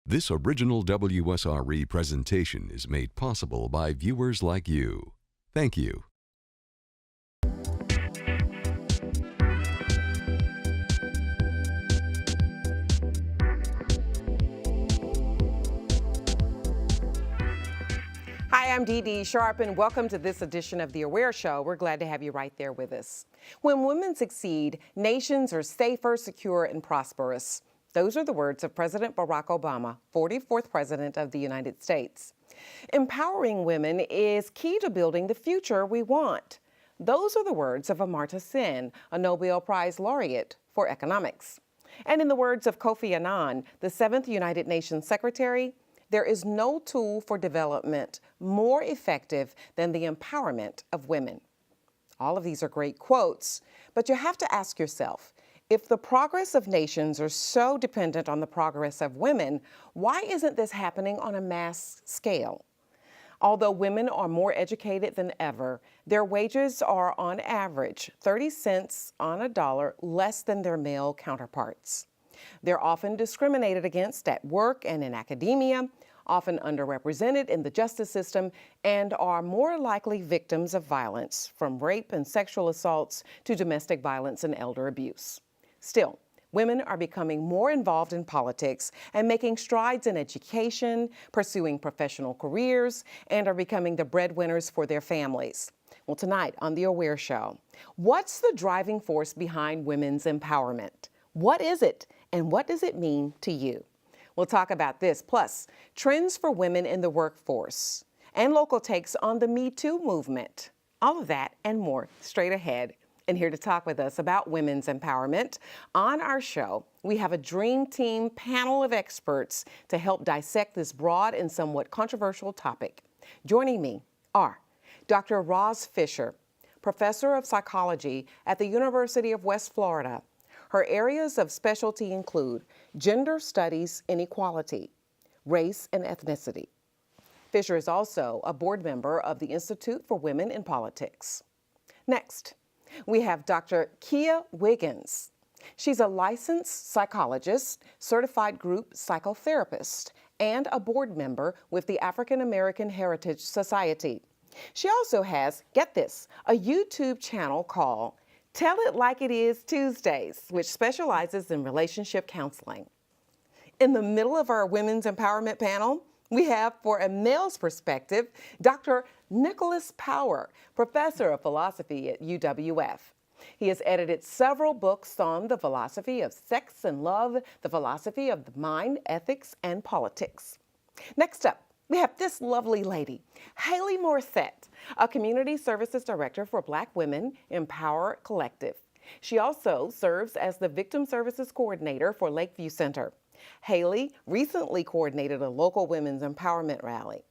This original WSRE presentation is made possible by viewers like you. Thank you. Hi, I'm Dee Dee Sharp, and welcome to this edition of The Aware Show. We're glad to have you right there with us. When women succeed, nations are safer, secure, and prosperous. Those are the words of President Barack Obama, 44th President of the United States. Empowering women is key to building the future we want. Those are the words of Amartya Sen, a Nobel Prize laureate for economics. And in the words of Kofi Annan, the 7th United Nations Secretary, there is no tool for development more effective than the empowerment of women. All of these are great quotes, but you have to ask yourself, if the progress of nations are so dependent on the progress of women, why isn't this happening on a mass scale? Although women are more educated than ever, their wages are on average 30 cents on a dollar less than their male counterparts. They're often discriminated against at work and in academia, often underrepresented in the justice system, and are more likely victims of violence, from rape and sexual assaults to domestic violence and elder abuse. Still, women are becoming more involved in politics and making strides in education, pursuing professional careers, and are becoming the breadwinners for their families. Well, tonight on The Aware Show, what's the driving force behind women's empowerment? What is it, and what does it mean to you? We'll talk about this, plus trends for women in the workforce and local takes on the Me Too movement. All of that and more straight ahead. And here to talk with us about women's empowerment on our show, we have a dream team panel of experts to help dissect this broad and somewhat controversial topic. Joining me are Dr. Roz Fisher, professor of psychology at the University of West Florida. Her areas of specialty include gender studies and equality, race and ethnicity. Fisher is also a board member of the Institute for Women in Politics. Next, we have Dr. Kia Wiggins. She's a licensed psychologist, certified group psychotherapist, and a board member with the African American Heritage Society. She also has, get this, a YouTube channel called Tell It Like It Is Tuesdays, which specializes in relationship counseling. In the middle of our women's empowerment panel, we have, for a male's perspective, Dr. Nicholas Power, professor of philosophy at UWF. He has edited several books on the philosophy of sex and love, the philosophy of the mind, ethics, and politics. Next up, we have this lovely lady, Haley Morissette, a community services director for Black Women Empower Collective. She also serves as the victim services coordinator for Lakeview Center. Haley recently coordinated a local women's empowerment rally.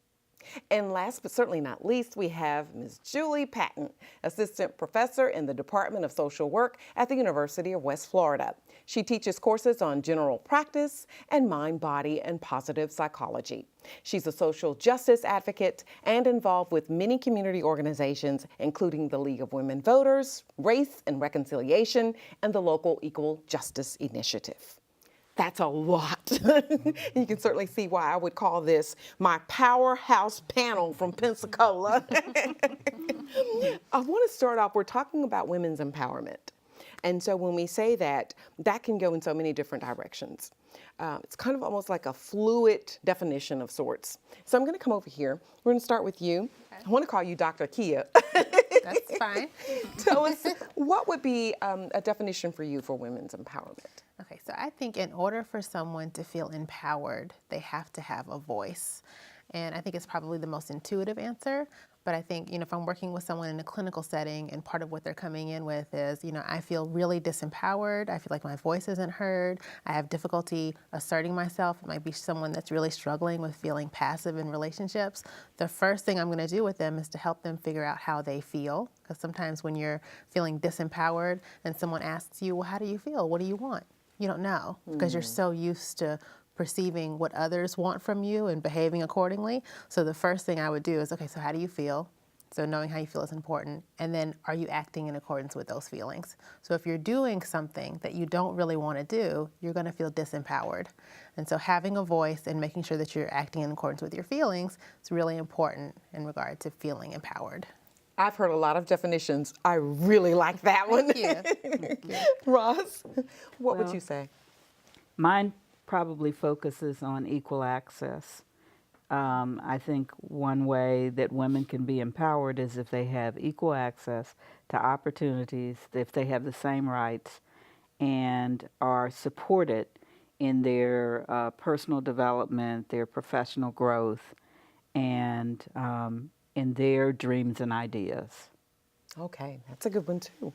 And last but certainly not least, we have Ms. Julie Patton, assistant professor in the Department of Social Work at the University of West Florida. She teaches courses on general practice and mind, body, and positive psychology. She's a social justice advocate and involved with many community organizations, including the League of Women Voters, Race and Reconciliation, and the local Equal Justice Initiative. That's a lot. You can certainly see why I would call this my powerhouse panel from Pensacola. I want to start off, we're talking about women's empowerment. And so when we say that, that can go in so many different directions. It's kind of almost like a fluid definition of sorts. So I'm going to come over here. We're going to start with you. Okay. I want to call you Dr. Kia. That's fine. Tell us, what would be a definition for you for women's empowerment? Okay, so I think in order for someone to feel empowered, they have to have a voice. And I think it's probably the most intuitive answer. But I think, if I'm working with someone in a clinical setting and part of what they're coming in with is, I feel really disempowered. I feel like my voice isn't heard. I have difficulty asserting myself. It might be someone that's really struggling with feeling passive in relationships. The first thing I'm going to do with them is to help them figure out how they feel. Because sometimes when you're feeling disempowered and someone asks you, well, how do you feel? What do you want? You don't know because you're so used to perceiving what others want from you and behaving accordingly. So the first thing I would do is, okay, so how do you feel? So knowing how you feel is important. And then are you acting in accordance with those feelings? So if you're doing something that you don't really want to do, you're going to feel disempowered. And so having a voice and making sure that you're acting in accordance with your feelings is really important in regard to feeling empowered. I've heard a lot of definitions. I really like that one. Thank you. Roz, what would Well, you say? Mine probably focuses on equal access. I think one way that women can be empowered is if they have equal access to opportunities, if they have the same rights, and are supported in their personal development, their professional growth, and in their dreams and ideas. Okay, that's a good one too.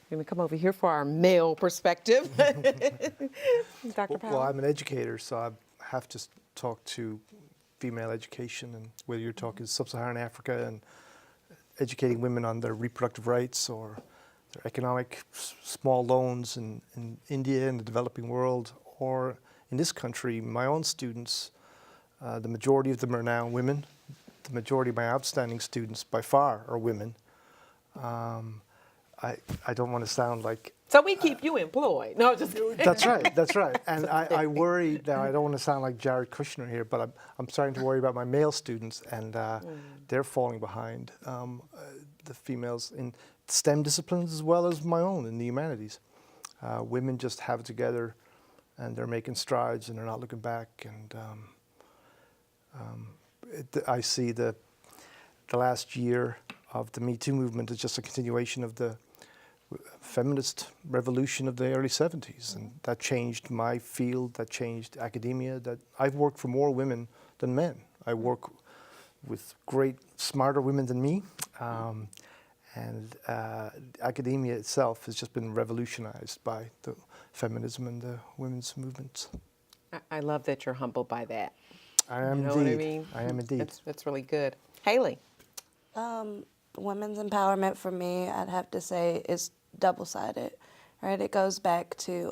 Let me come over here for our male perspective. Dr. Powell. Well, I'm an educator, so I have to talk to female education, and whether you're talking sub-Saharan Africa and educating women on their reproductive rights or their economic small loans in India and the developing world, or in this country, my own students, the majority of them are now women. The majority of my outstanding students by far are women. I don't want to sound like... So we keep you employed. No, just kidding. That's right, that's right. And I worry, now I don't want to sound like Jared Kushner here, but I'm starting to worry about my male students, and they're falling behind the females in STEM disciplines as well as my own in the humanities. Women just have it together, and they're making strides, and they're not looking back. And I see the last year of the Me Too movement as just a continuation of the feminist revolution of the early 70s, and that changed my field, that changed academia. That I've worked for more women than men. I work with great, smarter women than me, and academia itself has just been revolutionized by the feminism and the women's movements. I love that you're humbled by that. I am You know indeed. what I mean? I am indeed. That's really good. Haley. Women's empowerment for me, I'd have to say, is double-sided, right? It goes back to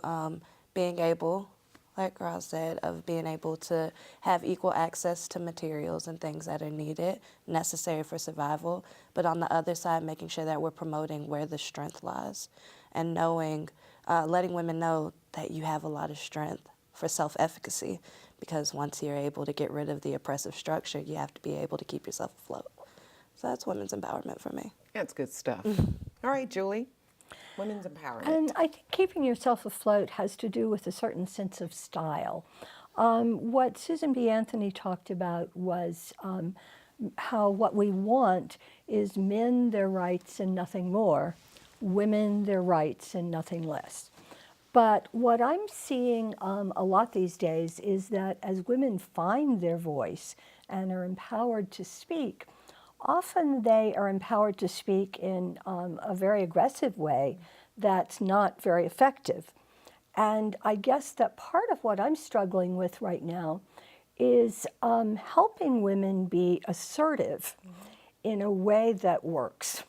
being able, like Roz said, of being able to have equal access to materials and things that are needed, necessary for survival, but on the other side, making sure that we're promoting where the strength lies and knowing, letting women know that you have a lot of strength for self-efficacy, because once you're able to get rid of the oppressive structure, you have to be able to keep yourself afloat. So that's women's empowerment for me. That's good stuff. All right, Julie. Women's empowerment. And I think keeping yourself afloat has to do with a certain sense of style. What Susan B. Anthony talked about was how what we want is men their rights and nothing more, women their rights and nothing less. But what I'm seeing a lot these days is that as women find their voice and are empowered to speak, often they are empowered to speak in a very aggressive way that's not very effective. And I guess that part of what I'm struggling with right now is helping women be assertive in a way that works,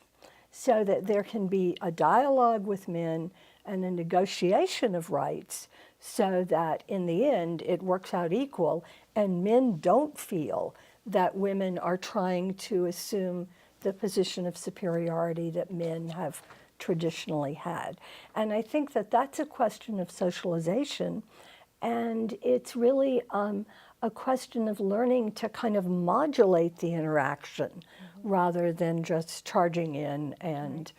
so that there can be a dialogue with men and a negotiation of rights, so that in the end it works out equal and men don't feel that women are trying to assume the position of superiority that men have traditionally had. And I think that that's a question of socialization, and it's really a question of learning to kind of modulate the interaction rather than just charging in and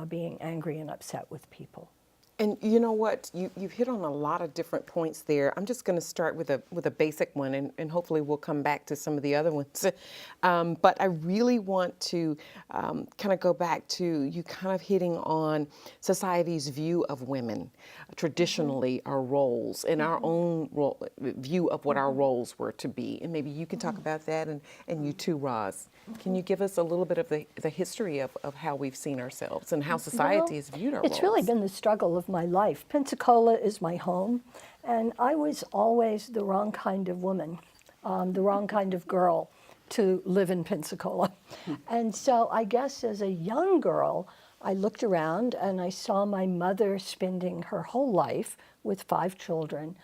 being angry and upset with people. And you know what? You've hit on a lot of different points there. I'm just going to start with a basic one, and hopefully we'll come back to some of the other ones. But I really want to kind of go back to you kind of hitting on society's view of women, traditionally our roles, and our own view of what our roles were to be. And maybe you can talk about that, and you too, Roz. Can you give us a little bit of the history of how we've seen ourselves and how society has viewed our roles? It's really been the struggle of my life. Pensacola is my home, and I was always the wrong kind of woman, the wrong kind of girl to live in Pensacola. And so I guess as a young girl, I looked around and I saw my mother spending her whole life with 5 children,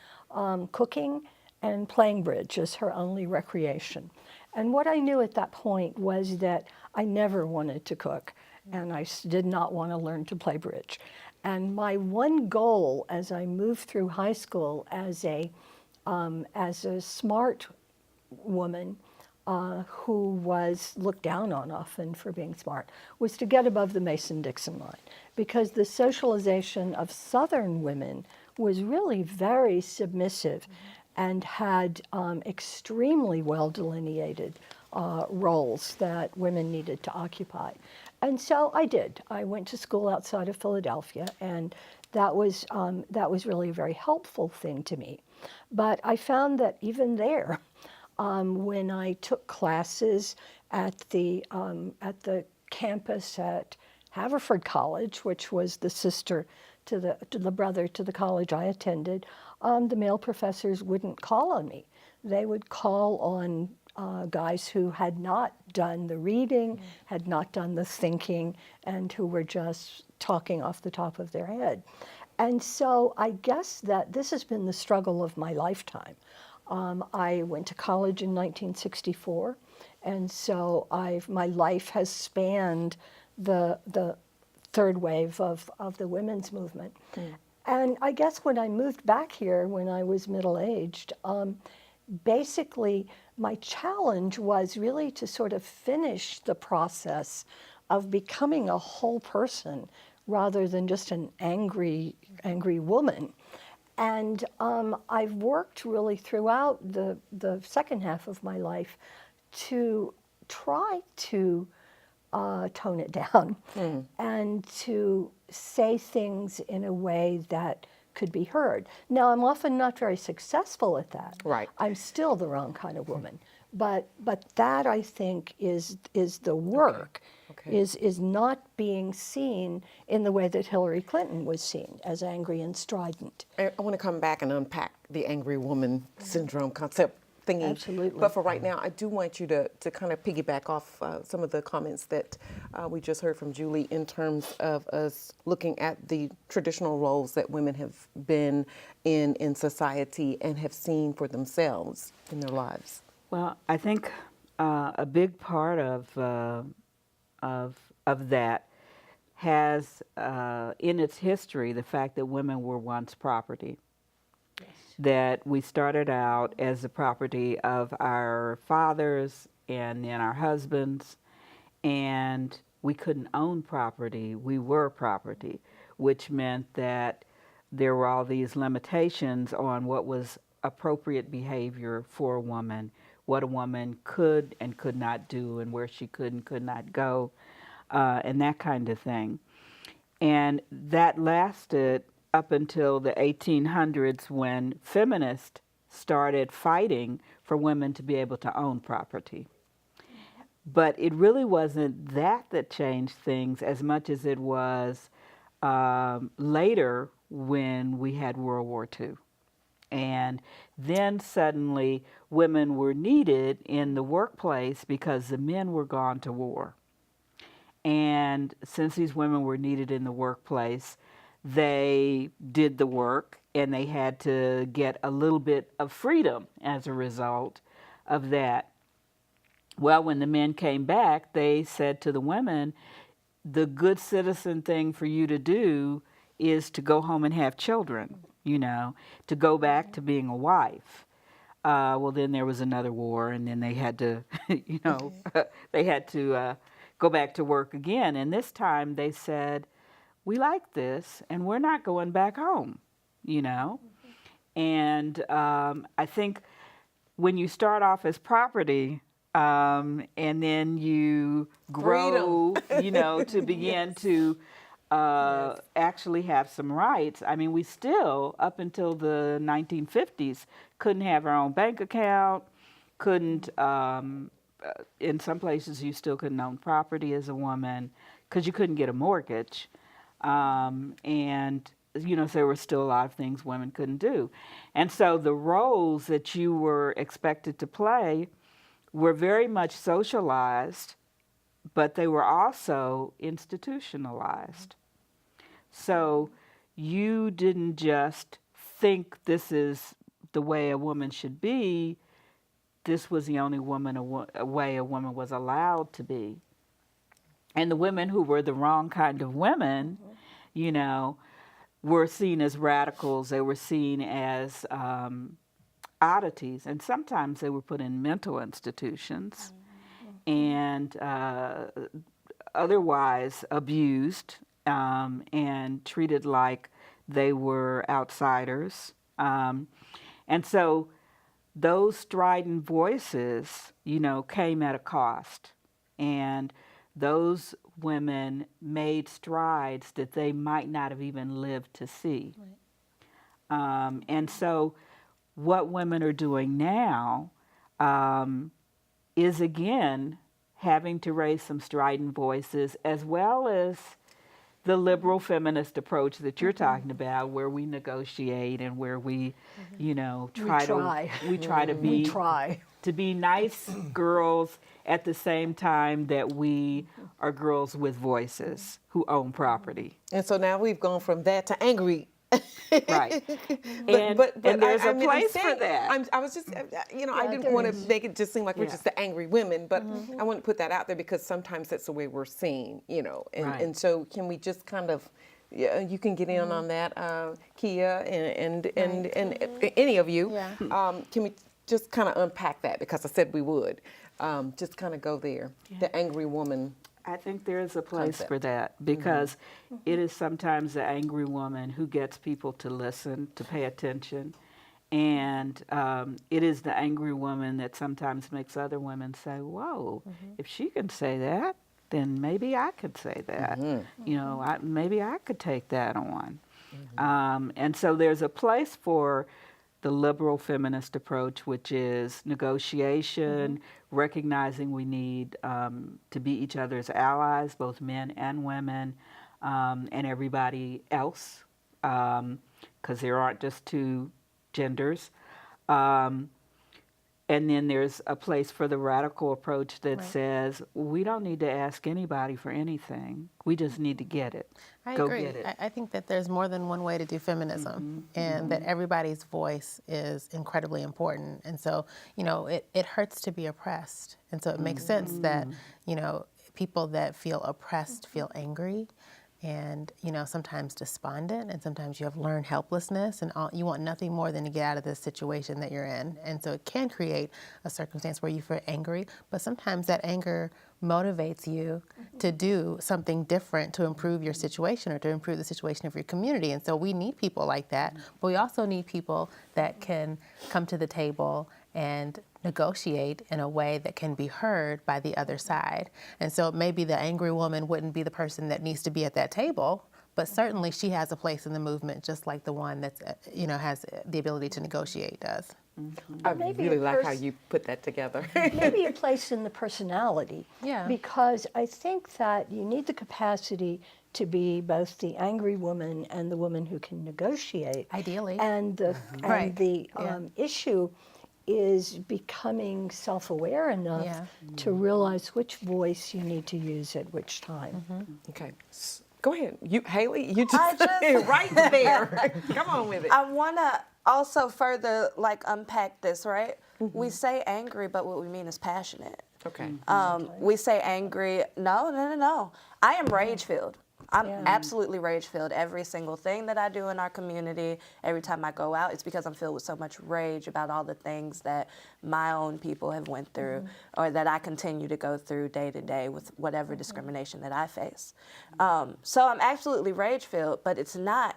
cooking and playing bridge as her only recreation. And what I knew at that point was that I never wanted to cook, and I did not want to learn to play bridge. And my one goal as I moved through high school as a smart woman who was looked down on often for being smart was to get above the Mason-Dixon line, because the socialization of Southern women was really very submissive and had extremely well delineated roles that women needed to occupy. And so I did. I went to school outside of Philadelphia, and that was really a very helpful thing to me. But I found that even there, when I took classes at the campus at Haverford College, which was the sister to the brother to the college I attended, the male professors wouldn't call on me. They would call on guys who had not done the reading, had not done the thinking, and who were just talking off the top of their head. And so I guess that this has been the struggle of my lifetime. I went to college in 1964, and so my life has spanned the third wave of the women's movement. And I guess when I moved back here, when I was middle-aged, basically my challenge was really to sort of finish the process of becoming a whole person rather than just an angry woman. And I've worked really throughout the second half of my life to try to tone it down and to say things in a way that could be heard. Now, I'm often not very successful at that. Right. I'm still the wrong kind of woman. But that, I think, is the work, Okay. is not being seen in the way that Hillary Clinton was seen, as angry and strident. I want to come back and unpack the angry woman syndrome concept thingy. Absolutely. But for right now, I do want you to kind of piggyback off some of the comments that we just heard from Julie in terms of us looking at the traditional roles that women have been in society and have seen for themselves in their lives. Well, I think a big part of that has in its history the fact that women were once property. Yes. That we started out as the property of our fathers and then our husbands, and we couldn't own property. We were property, which meant that there were all these limitations on what was appropriate behavior for a woman, what a woman could and could not do, and where she could and could not go, and that kind of thing. And that lasted up until the 1800s, when feminists started fighting for women to be able to own property. But it really wasn't that changed things as much as it was later when we had World War II. And then suddenly women were needed in the workplace because the men were gone to war. And since these women were needed in the workplace, they did the work, and they had to get a little bit of freedom as a result of that. Well, when the men came back, they said to the women, the good citizen thing for you to do is to go home and have children, to go back to being a wife. Well, then there was another war, and then they had to, they had to go back to work again. And this time they said, we like this, and we're not going back home, And I think when you start off as property, and then you grow, to begin to actually have some rights. I mean, we still, up until the 1950s, couldn't have our own bank account, couldn't, in some places you still couldn't own property as a woman because you couldn't get a mortgage. And so there were still a lot of things women couldn't do. And so the roles that you were expected to play were very much socialized, but they were also institutionalized. So you didn't just think this is the way a woman should be. this was the only way a woman was allowed to be. And the women who were the wrong kind of women, you know, were seen as radicals. They were seen as oddities, and sometimes they were put in mental institutions and otherwise abused and treated like they were outsiders. And so those strident voices, you know, came at a cost. And those women made strides that they might not have even lived to see. Right. And so what women are doing now is, again, having to raise some strident voices, as well as the liberal feminist approach that you're talking about, where we negotiate and where we, you know, try to be nice girls at the same time that we are girls with voices who own property. And so now we've gone from that to angry. Right. And there's a place for that. I was just, you know, I didn't want to make it just seem like we're just the angry women, but I want to put that out there because sometimes that's the way we're seen, you know. And so can we just kind of, you can get in on that, Kia and any of you. Yeah. Can we just kind of unpack that, because I said we would. Just kind of go there, the angry woman. I think there is a place for that, because it is sometimes the angry woman who gets people to listen, to pay attention. And it is the angry woman that sometimes makes other women say, whoa, if she can say that, then maybe I could say that. You know, maybe I could take that on. And so there's a place for the liberal feminist approach, which is negotiation, recognizing we need to be each other's allies, both men and women, and everybody else, because there aren't just two genders. And then there's a place for the radical approach that says, we don't need to ask anybody for anything. We just need to get it. I Go agree. get it. I think that there's more than one way to do feminism, and that everybody's voice is incredibly important. And so, you know, it hurts to be oppressed. And so it makes sense that, you know, people that feel oppressed feel angry, and, you know, sometimes despondent, and sometimes you have learned helplessness, and you want nothing more than to get out of this situation that you're in. And so it can create a circumstance where you feel angry, but sometimes that anger motivates you to do something different to improve your situation or to improve the situation of your community. And so we need people like that, but we also need people that can come to the table and negotiate in a way that can be heard by the other side. And so maybe the angry woman wouldn't be the person that needs to be at that table, but certainly she has a place in the movement, just like the one that's, you know, has the ability to negotiate does. I really like how you put that together. Maybe a place in the personality. Yeah. Because I think that you need the capacity to be both the angry woman and the woman who can negotiate. Ideally. And the issue is becoming self-aware enough to realize which voice you need to use at which time. Okay. Go ahead. Haley, you just right there. Come on with it. I want to also further unpack this, right? We say angry, but what we mean is passionate. Okay. We say angry. No. I am rage-filled. I'm absolutely rage-filled. Every single thing that I do in our community, every time I go out, it's because I'm filled with so much rage about all the things that my own people have went through, or that I continue to go through day to day with whatever discrimination that I face. So I'm absolutely rage-filled, but it's not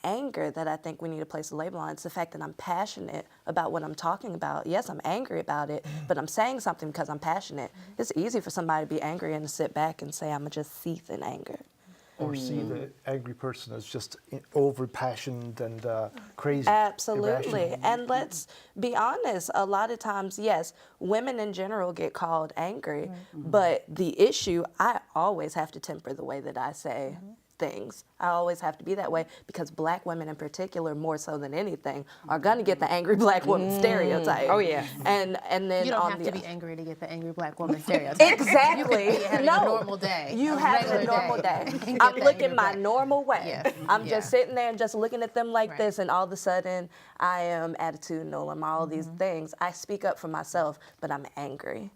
anger that I think we need to place a label on. It's the fact that I'm passionate about what I'm talking about. Yes, I'm angry about it, but I'm saying something because I'm passionate. It's easy for somebody to be angry and to sit back and say, I'm just seethe in anger. Or see the angry person as just over-passioned and crazy. Absolutely. Irrational. And let's be honest, a lot of times, yes, women in general get called angry, but the issue, I always have to temper the way that I say things. I always have to be that way because Black women in particular, more so than anything, are gonna get the angry Black woman stereotype. Oh, yeah. And then You don't on have the to be angry to get the angry Black woman stereotype. exactly. You could be having a normal day. You a have a regular normal day. and get I'm the looking angry my Black. normal way. Yes. I'm just Yeah. sitting there and just looking at them like Right. this, and all of a sudden I am attitudinal and all these things. I speak up for myself, but I'm angry.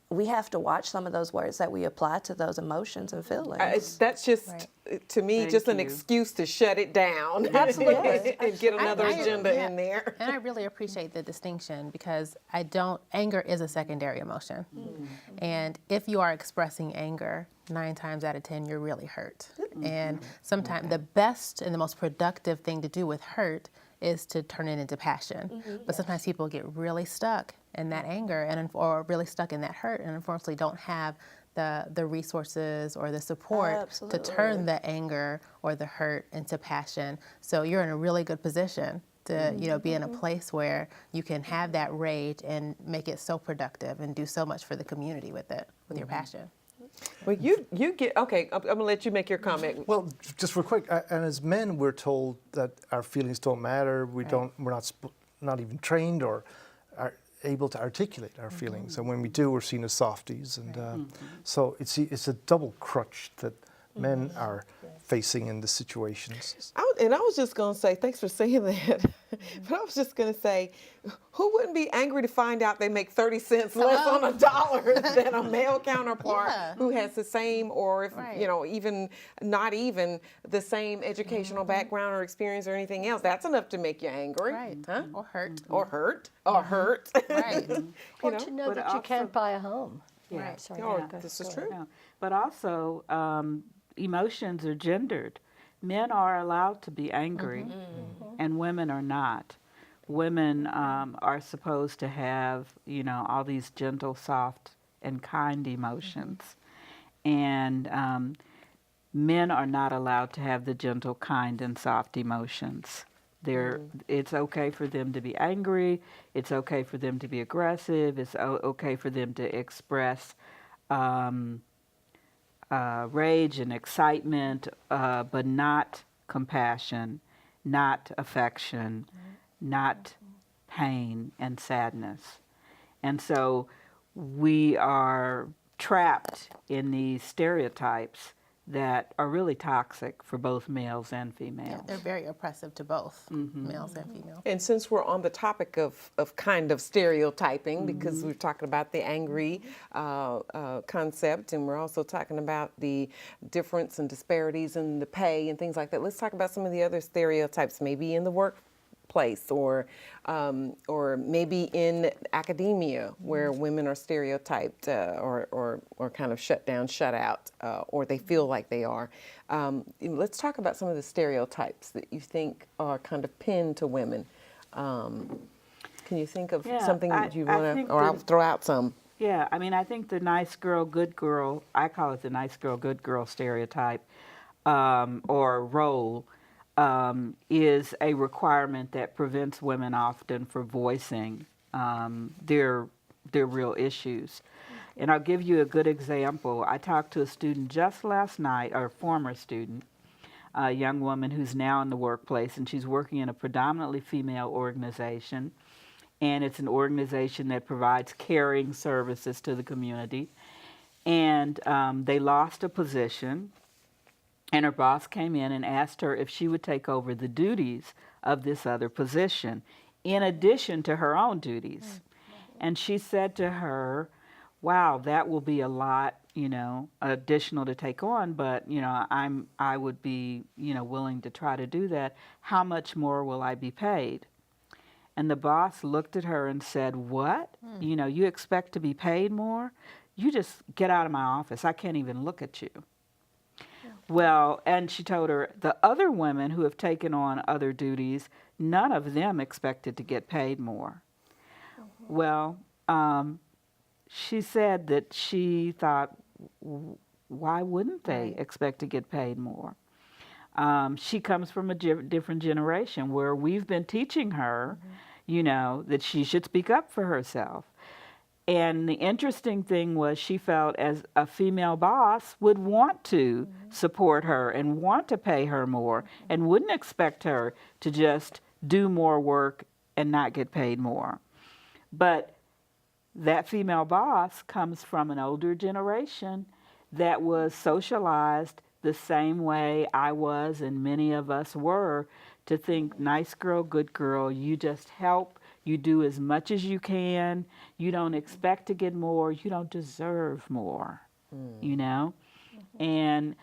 We have to watch some of those words that we apply to those emotions and feelings. That's just, Right. to me, Thank just an you. excuse to shut it down. Absolutely. And get another I- agenda yeah. in there. And I really appreciate the distinction because anger is a secondary emotion. And if you are expressing anger, 9 times out of 10, you're really hurt. And sometimes the best and the most productive thing to do with hurt is to turn it into passion. But sometimes people get really stuck in that anger or really stuck in that hurt and unfortunately don't have the resources or the support to turn the anger or the hurt into passion. So you're in a really good position to be in a place where you can have that rage and make it so productive and do so much for the community with it, with your passion. Well, you get, okay, I'm going to let you make your comment. Well, just real quick, and as men, we're told that our feelings don't matter. We're not even trained or are able to articulate our feelings, and when we do, we're seen as softies. And so it's a double crutch that men are facing in the situations. And I was just going to say, thanks for saying that, but I was just going to say, who wouldn't be angry to find out they make 30 cents less on a dollar than a male counterpart who has the same, or if, even not even the same educational background or experience or anything else? That's enough to make you angry. Right. Huh? Or hurt. Or hurt. Or hurt. Right. Or to know but that you also- can't buy a home. Yeah. Right. Sorry. Oh, Go this is ahead. true. No. But also, emotions are gendered. Men are allowed to be angry, and women are not. Women are supposed to have, all these gentle, soft, and kind emotions. And men are not allowed to have the gentle, kind, and soft emotions. It's okay for them to be angry. It's okay for them to be aggressive. It's okay for them to express rage and excitement, but not compassion, not affection, not pain and sadness. And so we are trapped in these stereotypes that are really toxic for both males and females. They're very oppressive to both males and females. And since we're on the topic of kind of stereotyping, because we're talking about the angry concept, and we're also talking about the difference and disparities in the pay and things like that, let's talk about some of the other stereotypes, maybe in the workplace or maybe in academia, where women are stereotyped or kind of shut down, shut out, or they feel like they are. Let's talk about some of the stereotypes that you think are kind of pinned to women. Can you think of something that you want to, or I'll throw out some. Yeah, I think the nice girl, good girl, I call it the nice girl, good girl stereotype or role, is a requirement that prevents women often from voicing their real issues. And I'll give you a good example. I talked to a student just last night, or a former student, a young woman who's now in the workplace, and she's working in a predominantly female organization. And it's an organization that provides caring services to the community. And they lost a position, and her boss came in and asked her if she would take over the duties of this other position, in addition to her own duties. And she said to her, wow, that will be a lot, additional to take on, but, I would be, willing to try to do that. How much more will I be paid? And the boss looked at her and said, what? You expect to be paid more? You just get out of my office. I can't even look at you. Well, and she told her the other women who have taken on other duties, none of them expected to get paid more. Well, she said that she thought, why wouldn't they expect to get paid more? She comes from a different generation where we've been teaching her, that she should speak up for herself. And the interesting thing was she felt as a female boss would want to support her and want to pay her more and wouldn't expect her to just do more work and not get paid more. But that female boss comes from an older generation that was socialized the same way I was and many of us were, to think nice girl, good girl, you just help, you do as much as you can, you don't expect to get more, you don't deserve more, you know? And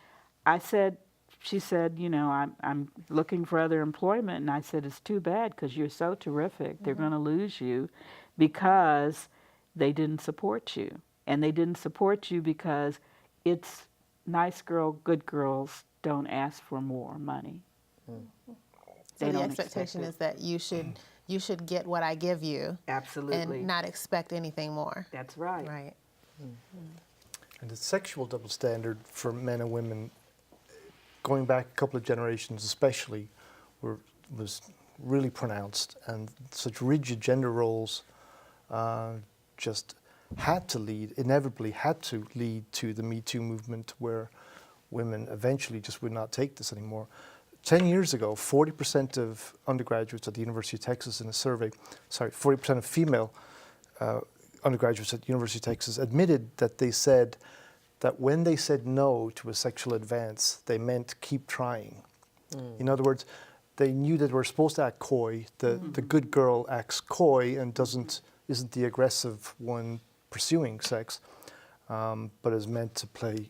she said, you know, I'm looking for other employment. And I said, it's too bad because you're so terrific. They're going to lose you because they didn't support you. And they didn't support you because it's nice girl, good girls don't ask for more money. So the expectation is that you should get what I give you. Absolutely. And not expect anything more. That's right. Right. And the sexual double standard for men and women, going back a couple of generations especially, was really pronounced, and such rigid gender roles just inevitably had to lead to the Me Too movement, where women eventually just would not take this anymore. 10 years ago, 40% of undergraduates at the University of Texas in a survey, 40% of female undergraduates at the University of Texas admitted that they said that when they said no to a sexual advance, they meant keep trying. In other words, they knew that we're supposed to act coy. The good girl acts coy and isn't the aggressive one pursuing sex, but is meant to play,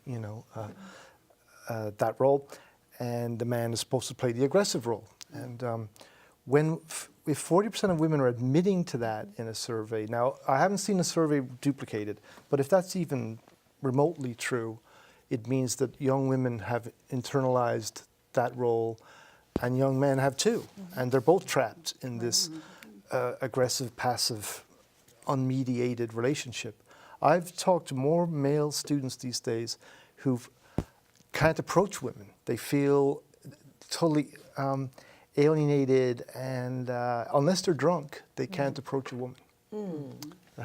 that role. And the man is supposed to play the aggressive role. And if 40% of women are admitting to that in a survey, now I haven't seen a survey duplicated, but if that's even remotely true, it means that young women have internalized that role, and young men have too. And they're both trapped in this aggressive, passive, unmediated relationship. I've talked to more male students these days who can't approach women. They feel totally alienated, and unless they're drunk, they can't approach a woman.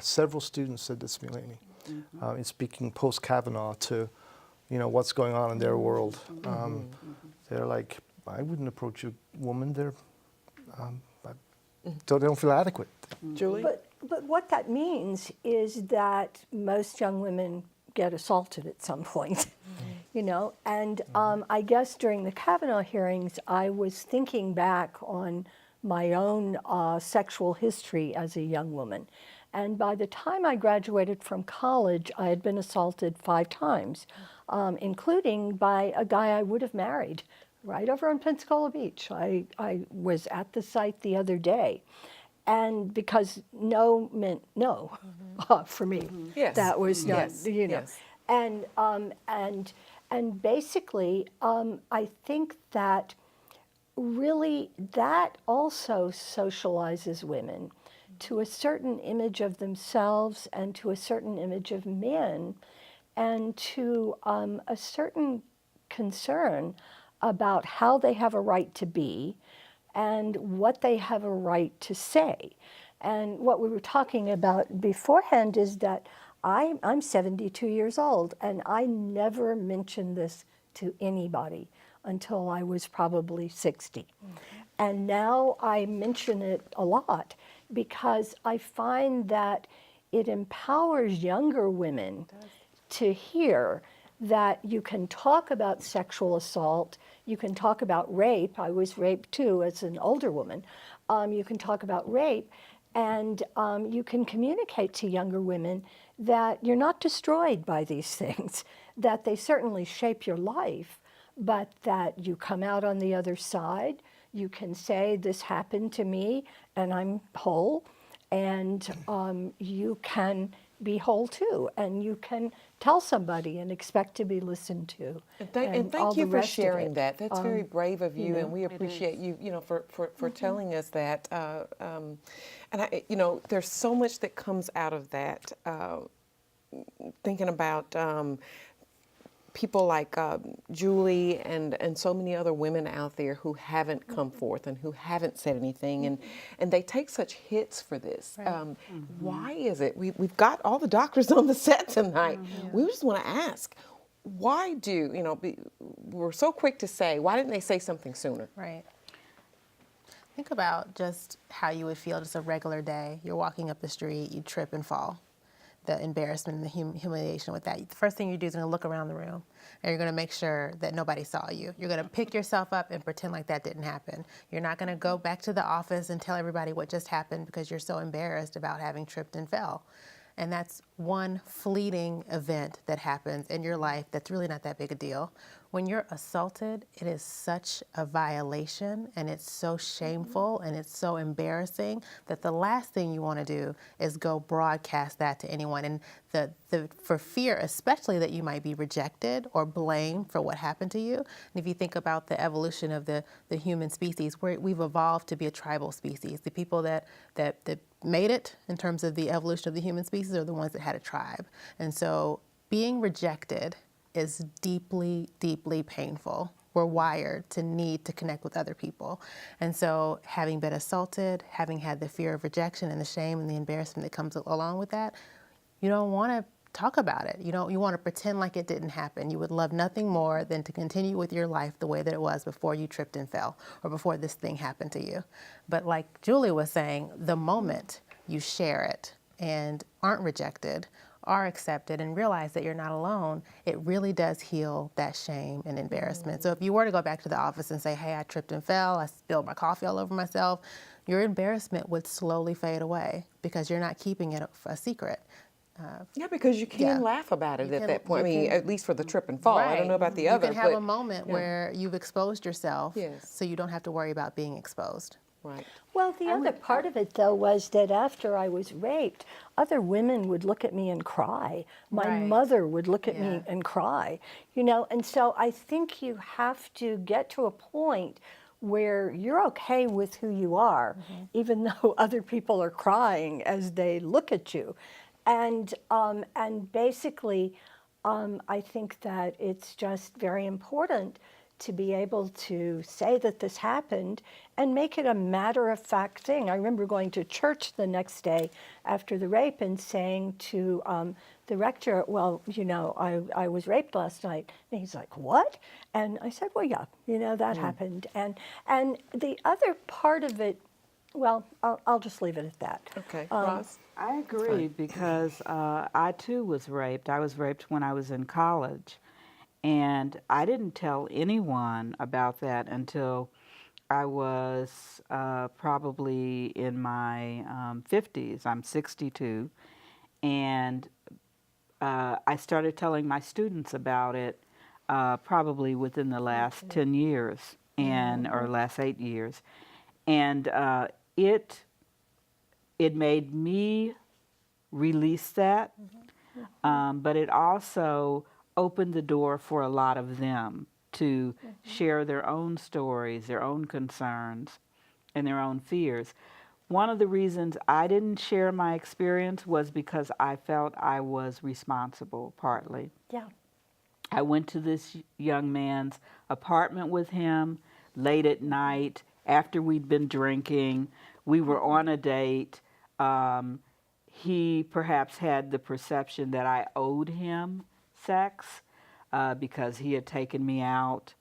Several students said this to me lately, in speaking post-Kavanaugh to, what's going on in their world. They're like, I wouldn't approach a woman. They don't feel adequate. Julie? But what that means is that most young women get assaulted at some point, and I guess during the Kavanaugh hearings, I was thinking back on my own sexual history as a young woman. And by the time I graduated from college, I had been assaulted 5 times, including by a guy I would have married right over on Pensacola Beach. I was at the site the other day. And because no meant no for me. Yes. That was not, Yes. Yes. And basically, I think that really that also socializes women to a certain image of themselves and to a certain image of men, and to a certain concern about how they have a right to be and what they have a right to say. And what we were talking about beforehand is that I'm 72 years old, and I never mentioned this to anybody until I was probably 60. And now I mention it a lot because I find that it empowers younger women to hear that you can talk about sexual assault, you can talk about rape. I was raped too as an older woman. You can talk about rape, and you can communicate to younger women that you're not destroyed by these things, that they certainly shape your life, but that you come out on the other side. You can say, this happened to me and I'm whole, and you can be whole too, and you can tell somebody and expect to be listened to. And thank you for sharing that. That's very brave of you, and we appreciate you, for telling us that. And there's so much that comes out of that. Thinking about people like Julie and so many other women out there who haven't come forth and who haven't said anything, and they take such hits for this. Right. Why is it? We've got all the doctors on the set tonight. We just want to ask, why do, we're so quick to say, why didn't they say something sooner? Right. Think about just how you would feel just a regular day. You're walking up the street, you trip and fall. The embarrassment and the humiliation with that. The first thing you do is going to look around the room, and you're going to make sure that nobody saw you. You're going to pick yourself up and pretend like that didn't happen. You're not going to go back to the office and tell everybody what just happened because you're so embarrassed about having tripped and fell. And that's one fleeting event that happens in your life that's really not that big a deal. When you're assaulted, it is such a violation, and it's so shameful, and it's so embarrassing that the last thing you want to do is go broadcast that to anyone. And for fear, especially that you might be rejected or blamed for what happened to you. And if you think about the evolution of the human species, we've evolved to be a tribal species. The people that made it in terms of the evolution of the human species are the ones that had a tribe. And so being rejected is deeply, deeply painful. We're wired to need to connect with other people. And so having been assaulted, having had the fear of rejection and the shame and the embarrassment that comes along with that, you don't want to talk about it. You want to pretend like it didn't happen. You would love nothing more than to continue with your life the way that it was before you tripped and fell or before this thing happened to you. But like Julie was saying, the moment you share it and aren't rejected, are accepted, and realize that you're not alone, it really does heal that shame and embarrassment. So if you were to go back to the office and say, hey, I tripped and fell, I spilled my coffee all over myself, your embarrassment would slowly fade away because you're not keeping it a secret. Yeah, because you can laugh about it at that point. I mean, at least for the trip and fall. Right. I don't know about the other. You can have a moment where you've exposed yourself, Yes. so you don't have to worry about being exposed. Right. Well, the other part of it, though, was that after I was raped, other women would look at me and cry. My Right. mother would look at me Yeah. and cry, and so I think you have to get to a point where you're okay with who you are, even though other people are crying as they look at you. And basically, I think that it's just very important to be able to say that this happened and make it a matter-of-fact thing. I remember going to church the next day after the rape and saying to the rector, well, I was raped last night. And he's like, what? And I said, well, yeah, that happened. And the other part of it, well, I'll just leave it at that. Okay. Ross? I agree because I too was raped. I was raped when I was in college. And I didn't tell anyone about that until I was probably in my 50s. I'm 62. And I started telling my students about it probably within the last 10 years or last 8 years. And it made me release that, but it also opened the door for a lot of them to share their own stories, their own concerns, and their own fears. One of the reasons I didn't share my experience was because I felt I was responsible, partly. Yeah. I went to this young man's apartment with him late at night after we'd been drinking. We were on a date. He perhaps had the perception that I owed him sex because he had taken me out,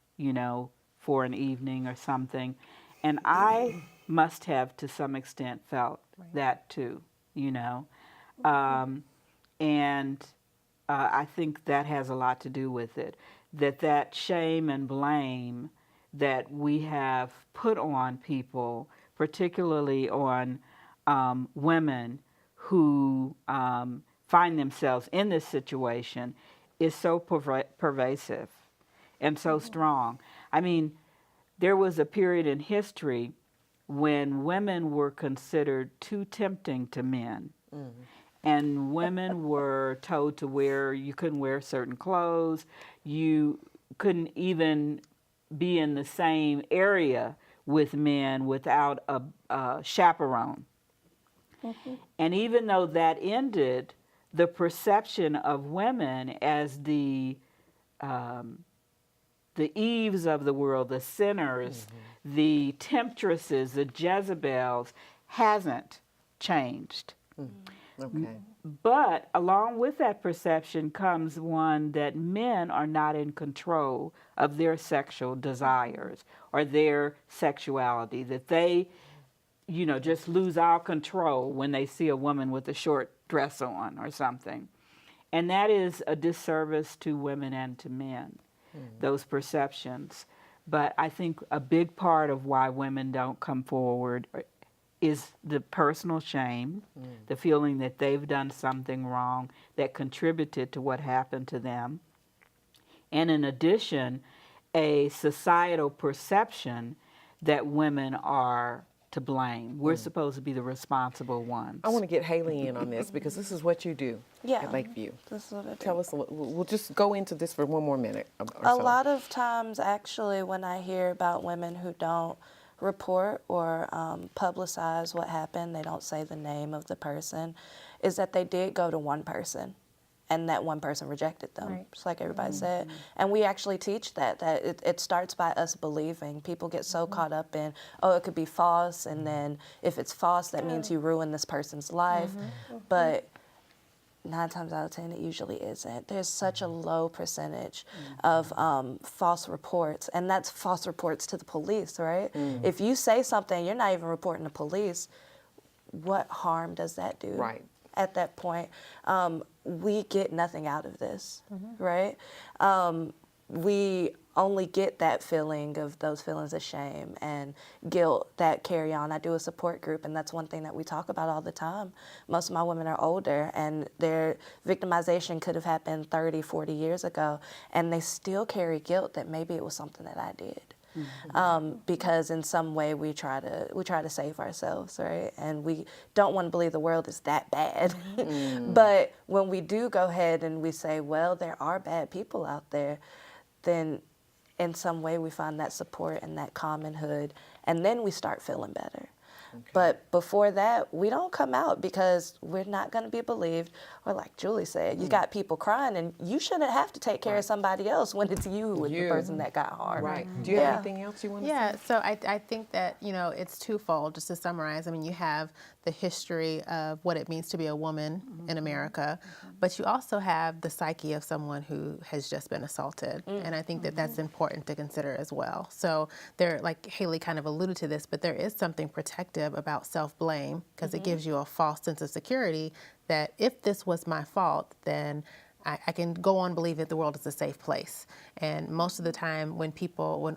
for an evening or something. And I must have, to some extent, felt that too, And I think that has a lot to do with it, that shame and blame that we have put on people, particularly on women who find themselves in this situation, is so pervasive and so strong. I mean, there was a period in history when women were considered too tempting to men. And women were told you couldn't wear certain clothes, you couldn't even be in the same area with men without a chaperone. And even though that ended, the perception of women as the the Eves of the world, the sinners, the temptresses, the Jezebels, hasn't changed. Okay. But along with that perception comes one that men are not in control of their sexual desires or their sexuality, that they, just lose all control when they see a woman with a short dress on or something. And that is a disservice to women and to men, those perceptions. But I think a big part of why women don't come forward is the personal shame, the feeling that they've done something wrong that contributed to what happened to them. And in addition, a societal perception that women are to blame. We're supposed to be the responsible ones. I want to get Haley in on this because this is what you do at Lakeview. This is what I do. Tell us, we'll just go into this for one more minute. A lot of times, actually, when I hear about women who don't report or publicize what happened, they don't say the name of the person, is that they did go to one person and that one person rejected them, just like everybody said. And we actually teach that it starts by us believing. People get so caught up in, oh, it could be false, and then if it's false, that means you ruin this person's life. But 9 times out of 10, it usually isn't. There's such a low percentage of false reports, and that's false reports to the police, right? If you say something, you're not even reporting to police, what harm does that do? Right. At that point, we get nothing out of this, right? We only get that feeling of those feelings of shame and guilt that carry on. I do a support group, and that's one thing that we talk about all the time. Most of my women are older, and their victimization could have happened 30, 40 years ago, and they still carry guilt that maybe it was something that I did. Because in some way we try to save ourselves, right? And we don't want to believe the world is that bad. But when we do go ahead and we say, well, there are bad people out there, then in some way we find that support and that commonhood, and then we start feeling better. But before that, we don't come out because we're not going to be believed. Or like Julie said, you got people crying, and you shouldn't have to take care of somebody else when it's you who's the person that got harmed. Right. Do you have anything else you want to say? Yeah, so I think that, it's twofold, just to summarize. I mean, you have the history of what it means to be a woman in America, but you also have the psyche of someone who has just been assaulted. And I think that that's important to consider as well. So there, like Haley kind of alluded to this, but there is something protective about self-blame, because it gives you a false sense of security that if this was my fault, then I can go on believing that the world is a safe place. And most of the time when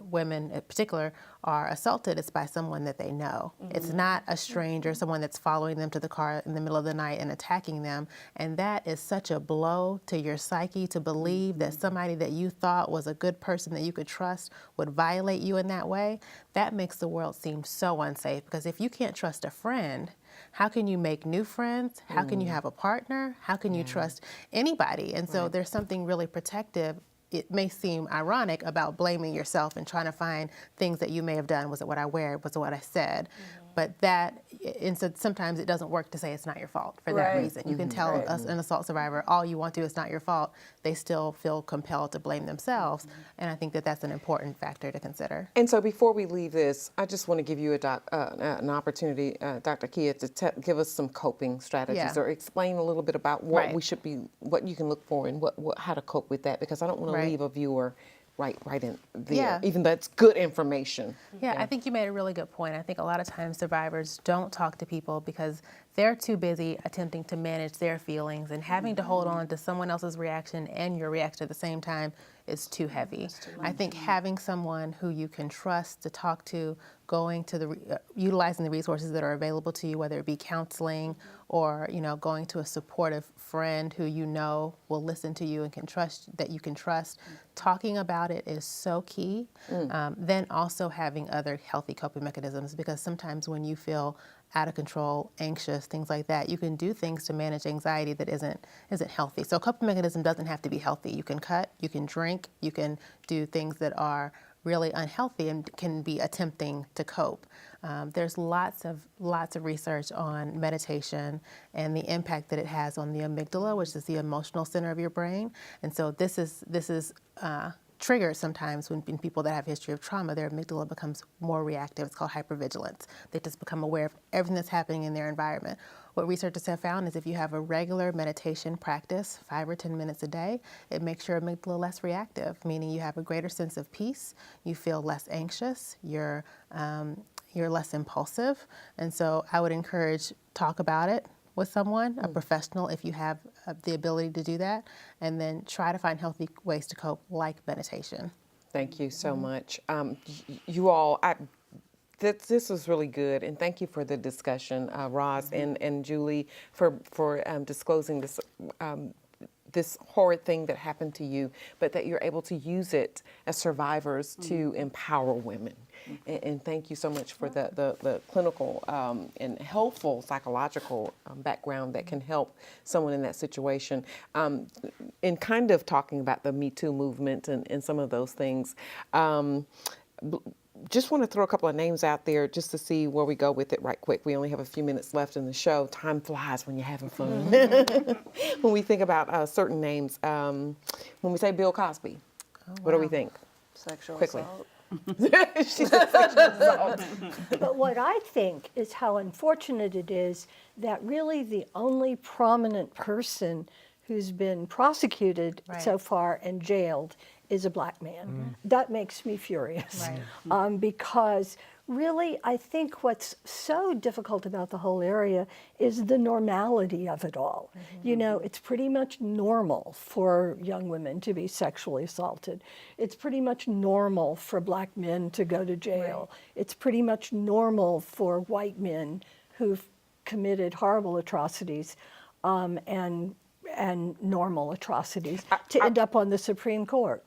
women in particular are assaulted, it's by someone that they know. It's not a stranger, someone that's following them to the car in the middle of the night and attacking them. And that is such a blow to your psyche, to believe that somebody that you thought was a good person that you could trust would violate you in that way. That makes the world seem so unsafe, because if you can't trust a friend, how can you make new friends? How can you have a partner? How can you trust anybody? And so there's something really protective. It may seem ironic about blaming yourself and trying to find things that you may have done. Was it what I wear? Was it what I said? But and so sometimes it doesn't work to say it's not your fault for that reason. You can tell an assault survivor all you want to, it's not your fault. They still feel compelled to blame themselves. And I think that that's an important factor to consider. And so before we leave this, I just want to give you an opportunity, Dr. Kia, to give us some coping strategies or explain a little bit about what we should be, what you can look for and how to cope with that, because I don't want to leave a viewer right in there, even though it's good information. Yeah, I think you made a really good point. I think a lot of times survivors don't talk to people because they're too busy attempting to manage their feelings, and having to hold on to someone else's reaction and your reaction at the same time is too heavy. I think having someone who you can trust to talk to, going to utilizing the resources that are available to you, whether it be counseling or going to a supportive friend who will listen to you and you can trust. Talking about it is so key. Then also having other healthy coping mechanisms, because sometimes when you feel out of control, anxious, things like that, you can do things to manage anxiety that isn't healthy. So a coping mechanism doesn't have to be healthy. You can cut, you can drink, you can do things that are really unhealthy and can be attempting to cope. There's lots of research on meditation and the impact that it has on the amygdala, which is the emotional center of your brain. And so this is triggered sometimes when in people that have history of trauma, their amygdala becomes more reactive. It's called hypervigilance. They just become aware of everything that's happening in their environment. What researchers have found is if you have a regular meditation practice, 5 or 10 minutes a day, it makes your amygdala less reactive, meaning you have a greater sense of peace, you feel less anxious, you're less impulsive. And so I would encourage, talk about it with someone, a professional, if you have the ability to do that, and then try to find healthy ways to cope, like meditation. Thank you so much. You all, this was really good, and thank you for the discussion, Roz and Julie, for disclosing this horrid thing that happened to you, but that you're able to use it as survivors to empower women. And thank you so much for the clinical and helpful psychological background that can help someone in that situation. In kind of talking about the Me Too movement and some of those things, just want to throw a couple of names out there just to see where we go with it right quick. We only have a few minutes left in the show. Time flies when you're having fun. When we think about certain names, when we say Bill Cosby, what do we think? Sexual Quickly. assault. She said sexual assault. But what I think is how unfortunate it is that really the only prominent person who's been prosecuted so far and jailed is a black man. That makes me furious. Because really, I think what's so difficult about the whole area is the normality of it all. You know, it's pretty much normal for young women to be sexually assaulted. It's pretty much normal for black men to go to jail. It's pretty much normal for white men who've committed horrible atrocities and normal atrocities to end up on the Supreme Court.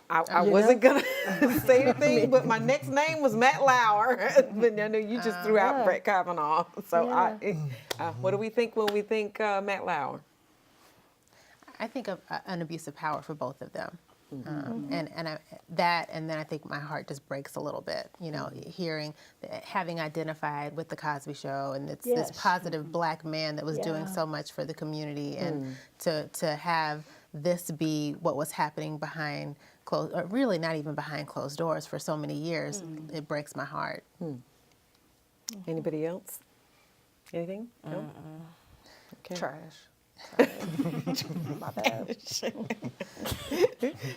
I wasn't going to say anything, but my next name was Matt Lauer. But I know you just threw out Brett Kavanaugh. So what do we think when we think Matt Lauer? I think of an abuse of power for both of them. And then I think my heart just breaks a little bit, you know, having identified with the Cosby Show and this positive black man that was doing so much for the community, and to have this be what was happening behind closed, or really not even behind closed doors for so many years, it breaks my heart. Anybody else? Anything? No? Okay. Trash. My bad.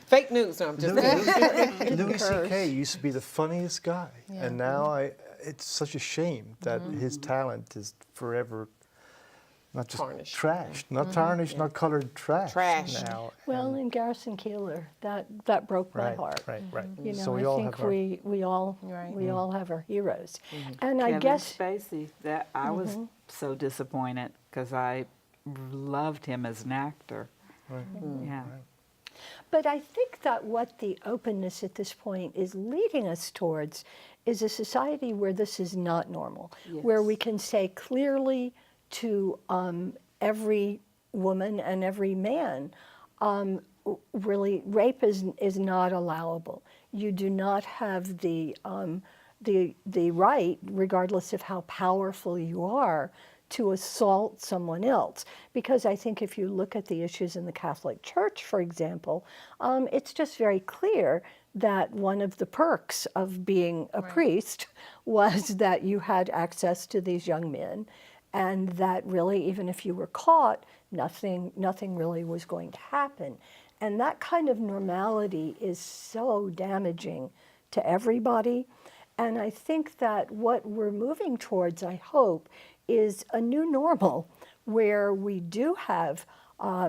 Fake news. No, I'm just saying. Louis C.K. used to be the funniest guy, and now it's such a shame that his talent is forever not just tarnished. Trashed, not tarnished, not colored, trash now. Well, and Garrison Keillor, that broke my heart. Right. You know, So we I all think have our... we all have our heroes, and Kevin I guess Spacey, that I was so disappointed because I loved him as an actor. Yeah. But I think that what the openness at this point is leading us towards is a society where this is not normal, where we can say clearly to every woman and every man, really, rape is not allowable. You do not have the right, regardless of how powerful you are, to assault someone else. Because I think if you look at the issues in the Catholic Church, for example, it's just very clear that one of the perks of being a priest was that you had access to these young men, and that really, even if you were caught, nothing really was going to happen. And that kind of normality is so damaging to everybody. And I think that what we're moving towards, I hope, is a new normal where we do have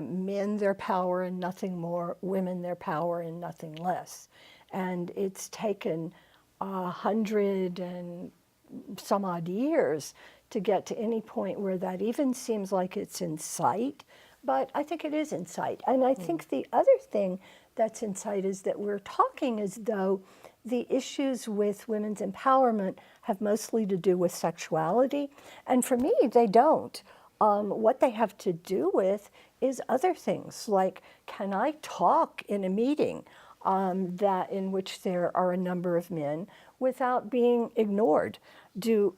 men their power and nothing more, women their power and nothing less. And it's taken 100 and some odd years to get to any point where that even seems like it's in sight, but I think it is in sight. And I think the other thing that's in sight is that we're talking as though the issues with women's empowerment have mostly to do with sexuality, and for me, they don't. What they have to do with is other things, like, can I talk in a meeting that in which there are a number of men without being ignored.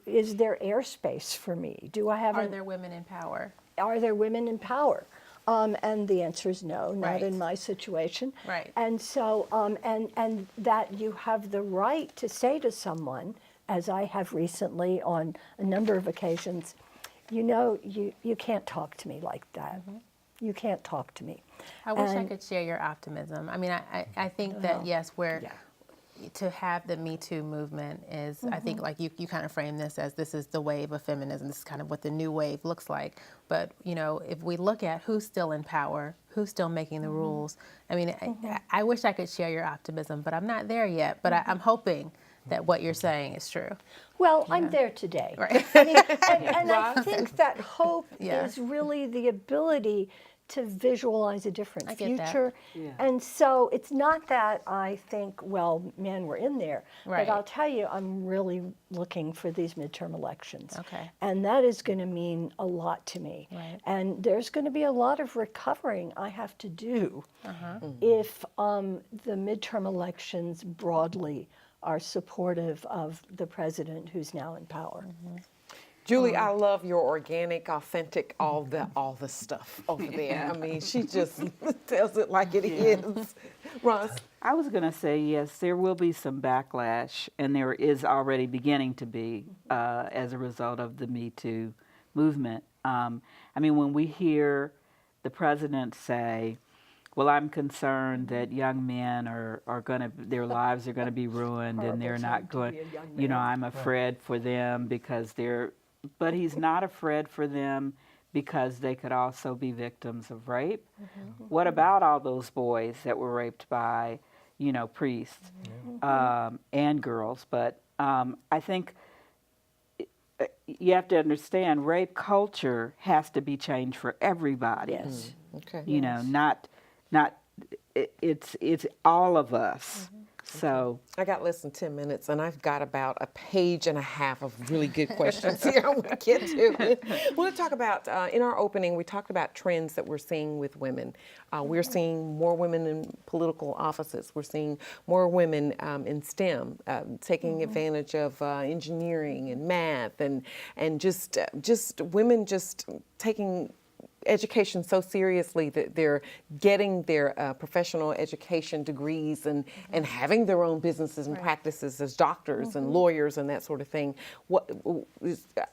Is there airspace for me? Do I have Are there women in power? Are there women in power? And the answer is no, not Right. in my situation. Right. And so, and that you have the right to say to someone, as I have recently on a number of occasions, you know, you can't talk to me like that. You can't talk to me. I wish I could share your optimism. I mean, I think that, yes, to have the Me Too movement is, I think, like you kind of frame this as this is the wave of feminism. This is kind of what the new wave looks like. But, you know, if we look at who's still in power, who's still making the rules, I mean, I wish I could share your optimism, but I'm not there yet. But I'm hoping that what you're saying is true. Well, I'm there today. Right. I mean, and I think that hope is really the ability to visualize a different I get that. future. Yeah. And so it's not that I think, well, man, we're in there. Right. But I'll tell you, I'm really looking for these midterm elections. Okay. And that is going to mean a lot to me. Right. And there's going to be a lot of recovering I have to do if the midterm elections broadly are supportive of the president who's now in power. Julie, I love your organic, authentic, all the stuff over there. I mean, she just tells it like it is. Ross? I was going to say, yes, there will be some backlash, and there is already beginning to be as a result of the Me Too movement. I mean, when we hear the president say, well, I'm concerned that young men are going to, their lives are going to be ruined and they're not going, you know, I'm afraid for them because but he's not afraid for them because they could also be victims of rape. What about all those boys that were raped by, you know, priests and girls? But I think you have to understand rape culture has to be changed for everybody. Yes. Okay. You know, not it's all of us. So I got less than 10 minutes, and I've got about a page and a half of really good questions here I want to get to. I want to talk about, in our opening, we talked about trends that we're seeing with women. We're seeing more women in political offices. We're seeing more women in STEM, taking advantage of engineering and math, and just women just taking education so seriously that they're getting their professional education degrees and having their own businesses and practices as doctors and lawyers and that sort of thing.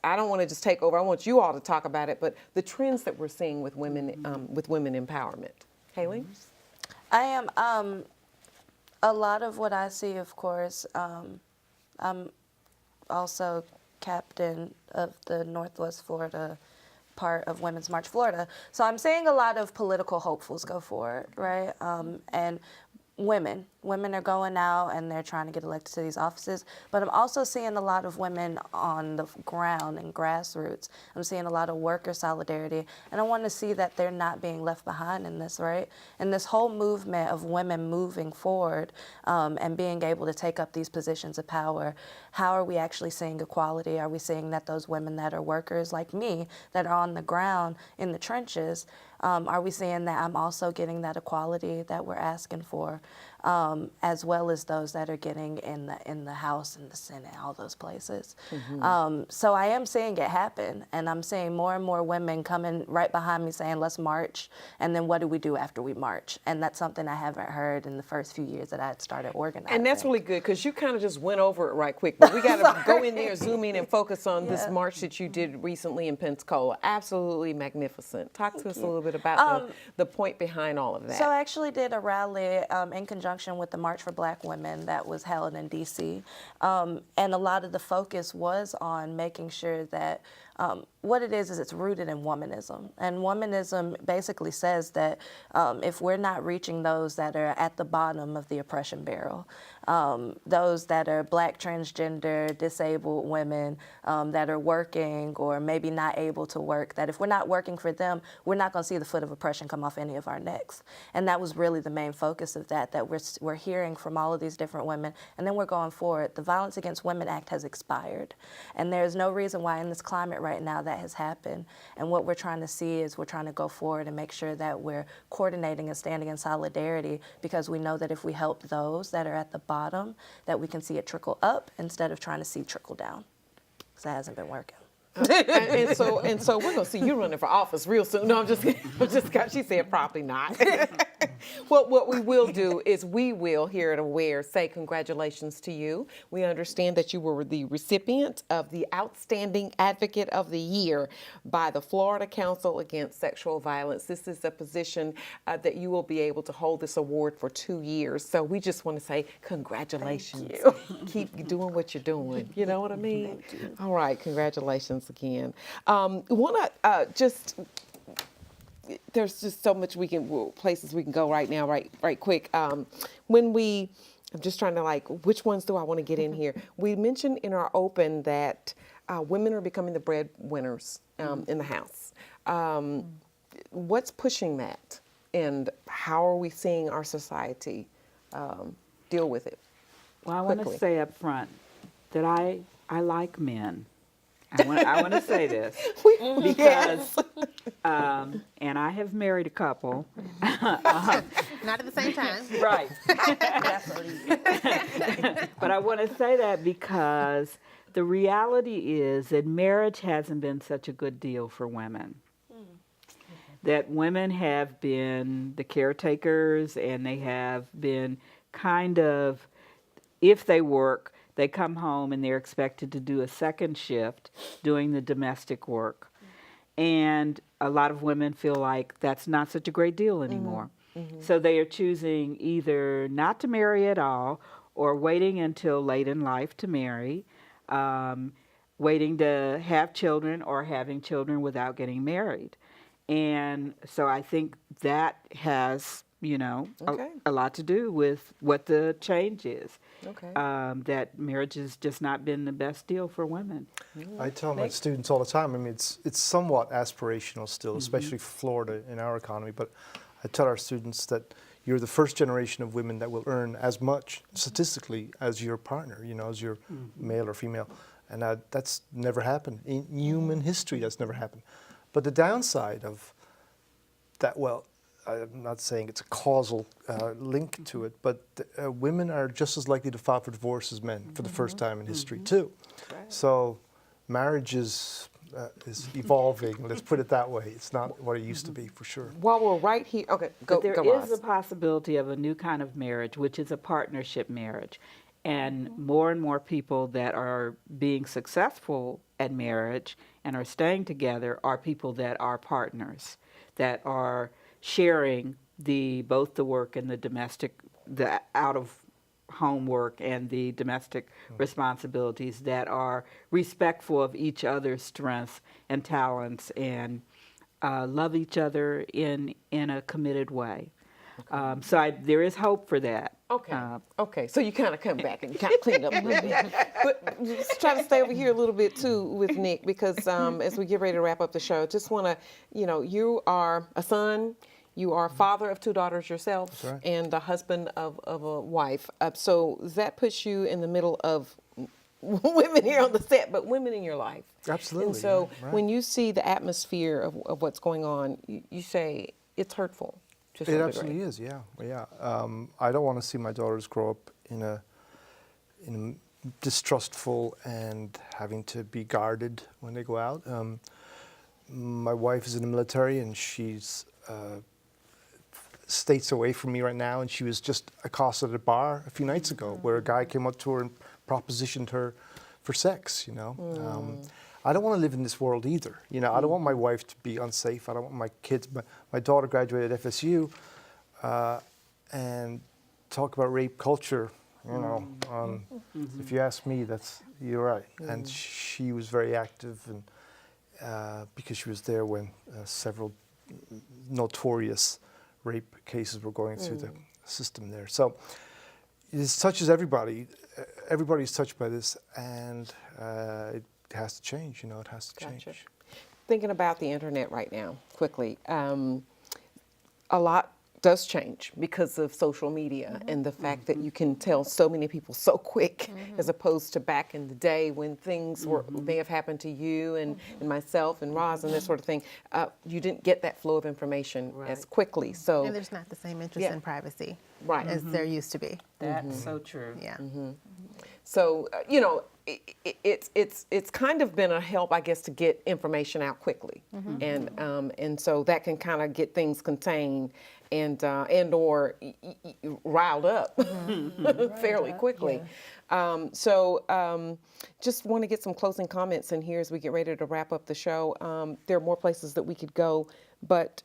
I don't want to just take over. I want you all to talk about it, but the trends that we're seeing with women empowerment. Haley? I am, a lot of what I see, of course, I'm also captain of the Northwest Florida part of Women's March Florida. So I'm seeing a lot of political hopefuls go forward, right? And women are going out and they're trying to get elected to these offices, but I'm also seeing a lot of women on the ground and grassroots. I'm seeing a lot of worker solidarity, and I want to see that they're not being left behind in this, right? And this whole movement of women moving forward and being able to take up these positions of power, how are we actually seeing equality? Are we seeing that those women that are workers like me, that are on the ground in the trenches, are we seeing that I'm also getting that equality that we're asking for, as well as those that are getting in the House and the Senate, all those places. So I am seeing it happen, and I'm seeing more and more women coming right behind me saying, let's march, and then what do we do after we march? And that's something I haven't heard in the first few years that I had started organizing. And that's really good, because you kind of just went over it right quick, but we got to go in there, zoom in, and focus on this march that you did recently in Pensacola. Absolutely magnificent. Talk to us a little bit about the point behind all of that. So I actually did a rally in conjunction with the March for Black Women that was held in D.C. And a lot of the focus was on making sure that what it is it's rooted in womanism. And womanism basically says that if we're not reaching those that are at the bottom of the oppression barrel, those that are Black, transgender, disabled women that are working or maybe not able to work, that if we're not working for them, we're not going to see the foot of oppression come off any of our necks. And that was really the main focus of that we're hearing from all of these different women. And then we're going forward. The Violence Against Women Act has expired. And there's no reason why in this climate right right now that has happened. And what we're trying to see is we're trying to go forward and make sure that we're coordinating and standing in solidarity, because we know that if we help those that are at the bottom, that we can see it trickle up instead of trying to see trickle down, because that hasn't been working. and so we're gonna see you running for office real soon. No, I'm just kidding. She said probably not. Well, what we will do is we will here at Aware say congratulations to you. We understand that you were the recipient of the Outstanding Advocate of the Year by the Florida Council Against Sexual Violence. This is a position that you will be able to hold this award for 2 years. So we just want to say congratulations. Keep doing what you're doing. You know what I mean? Thank you. All right, congratulations again. There's just so much places we can go right now, right quick. I'm just trying to which ones do I want to get in here? We mentioned in our open that women are becoming the breadwinners in the house. What's pushing that, and how are we seeing our society deal with it? Well, I want to say up front that I like men. I want to say this because, and I have married a couple. Not at the same time. Right. But I want to say that because the reality is that marriage hasn't been such a good deal for women. That women have been the caretakers, and they have been kind of, if they work, they come home and they're expected to do a second shift doing the domestic work. And a lot of women feel like that's not such a great deal anymore. So they are choosing either not to marry at all, or waiting until late in life to marry, waiting to have children, or having children without getting married. And so I think that has, a lot to do with what the change is. Okay. That marriage has just not been the best deal for women. I tell my students all the time, I mean, it's somewhat aspirational still, especially for Florida in our economy, but I tell our students that you're the first generation of women that will earn as much statistically as your partner, as your male or female. And that's never happened. In human history, that's never happened. But the downside of that, well, I'm not saying it's a causal link to it, but women are just as likely to file for divorce as men for the first time in history too. Right. So marriage is evolving. Let's put it that way. It's not what it used to be, for sure. While we're right here, okay, go. But there go is a possibility of a new kind of marriage, which is a partnership marriage, and more people that are being successful at marriage and are staying together are people that are partners, that are sharing both the work and the out of home work and the domestic responsibilities, that are respectful of each other's strengths and talents, and love each other in a committed way. So there is hope for that. Okay. Okay. So you kind of come back and kind of clean up a little bit. But just try to stay over here a little bit too with Nick, because as we get ready to wrap up the show, just want to, you are a son, you are a father of 2 daughters yourself, right, and a husband of a wife. So that puts you in the middle of women here on the set, but women in your life. Absolutely. And so right. when you see the atmosphere of what's going on, you say it's hurtful. It absolutely is, yeah. I don't want to see my daughters grow up in a distrustful and having to be guarded when they go out. My wife is in the military, and she's states away from me right now, and she was just accosted at a bar a few nights ago where a guy came up to her and propositioned her for sex, I don't want to live in this world either. I don't want my wife to be unsafe. I don't want my kids. My daughter graduated at FSU, and talk about rape culture. If you ask me, you're right. And she was very active, and because she was there when several notorious rape cases were going through the system there. So it touches everybody. Everybody's touched by this, and it has to change. It has to change. Gotcha. Thinking about the internet right now, quickly, a lot does change because of social media and the fact that you can tell so many people so quick, as opposed to back in the day when things may have happened to you and myself and Roz and this sort of thing. You didn't get that flow of information as quickly. So And there's not the same interest in privacy Right. as there used to be. That's so true. Yeah. So, it's kind of been a help, I guess, to get information out quickly, and so that can kind of get things contained and or riled up fairly quickly. Just want to get some closing comments in here as we get ready to wrap up the show. There are more places that we could go, but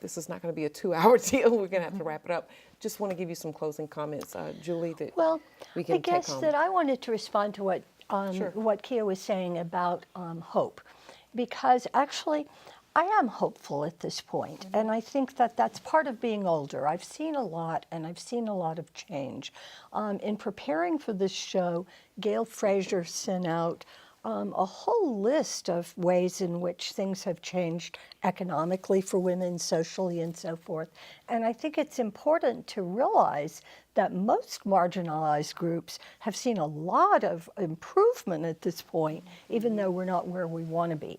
this is not going to be a 2-hour deal. We're going to have to wrap it up. Just want to give you some closing comments, Julie, that we can I guess take home. that I wanted to respond to what Kia was saying about hope, because actually I am hopeful at this point, and I think that that's part of being older. I've seen a lot, and I've seen a lot of change. In preparing for this show, Gail Fraser sent out a whole list of ways in which things have changed economically for women, socially, and so forth. And I think it's important to realize that most marginalized groups have seen a lot of improvement at this point, even though we're not where we want to be.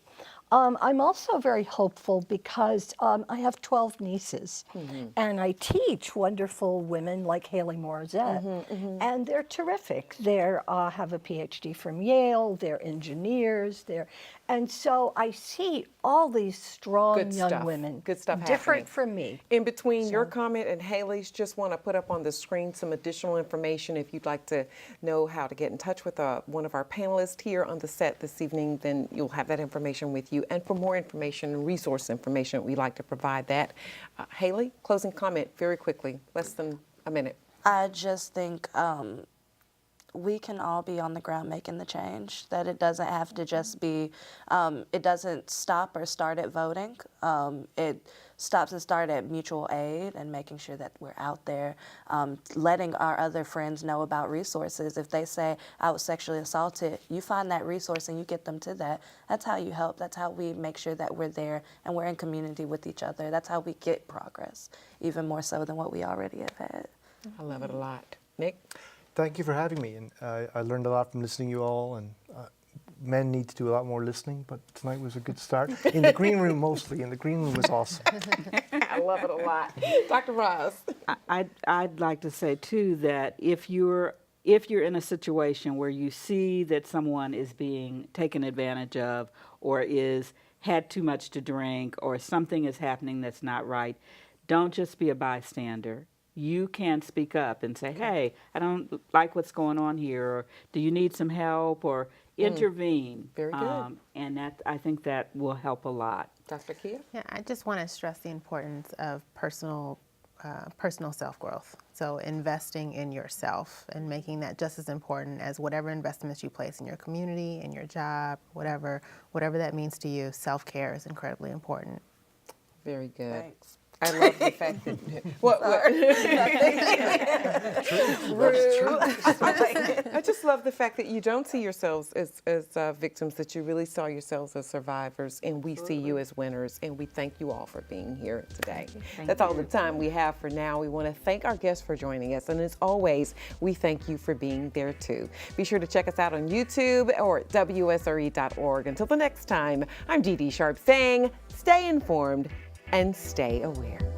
I'm also very hopeful because I have 12 nieces, and I teach wonderful women like Haley Morissette, and they're terrific. They have a PhD from Yale, they're engineers, and so I see all these strong young women, Good stuff different happening. from me. In between your comment and Haley's, just want to put up on the screen some additional information. If you'd like to know how to get in touch with one of our panelists here on the set this evening, then you'll have that information with you. And for more information and resource information, we like to provide that. Haley, closing comment very quickly, less than a minute. I just think we can all be on the ground making the change, that it doesn't have to just be, it doesn't stop or start at voting. It stops and starts at mutual aid and making sure that we're out there, letting our other friends know about resources. If they say, I was sexually assaulted, you find that resource and you get them to that. That's how you help. That's how we make sure that we're there and we're in community with each other. That's how we get progress, even more so than what we already have had. I love it a lot. Nick? Thank you for having me, and I learned a lot from listening to you all, and men need to do a lot more listening, but tonight was a good start. In the green room mostly, and the green room was awesome. I love it a lot. Dr. Ross? I'd like to say, too, that if you're in a situation where you see that someone is being taken advantage of or had too much to drink or something is happening that's not right, don't just be a bystander. You can speak up and say, hey, I don't like what's going on here, or do you need some help, or intervene. Very good. And I think that will help a lot. Dr. Kia? Yeah, I just want to stress the importance of personal self-growth. So investing in yourself and making that just as important as whatever investments you place in your community, in your job, whatever that means to you. Self-care is incredibly important. Very good. Thanks. I love the fact that what I just love the fact that you don't see yourselves as victims, that you really saw yourselves as survivors, and we see you as winners, and we thank you all for being here today. That's all the time we have for now. We want to thank our guests for joining us, and as always, we thank you for being there too. Be sure to check us out on YouTube or at WSRE.org. Until the next time, I'm Dee Dee Sharp saying, stay informed and stay aware.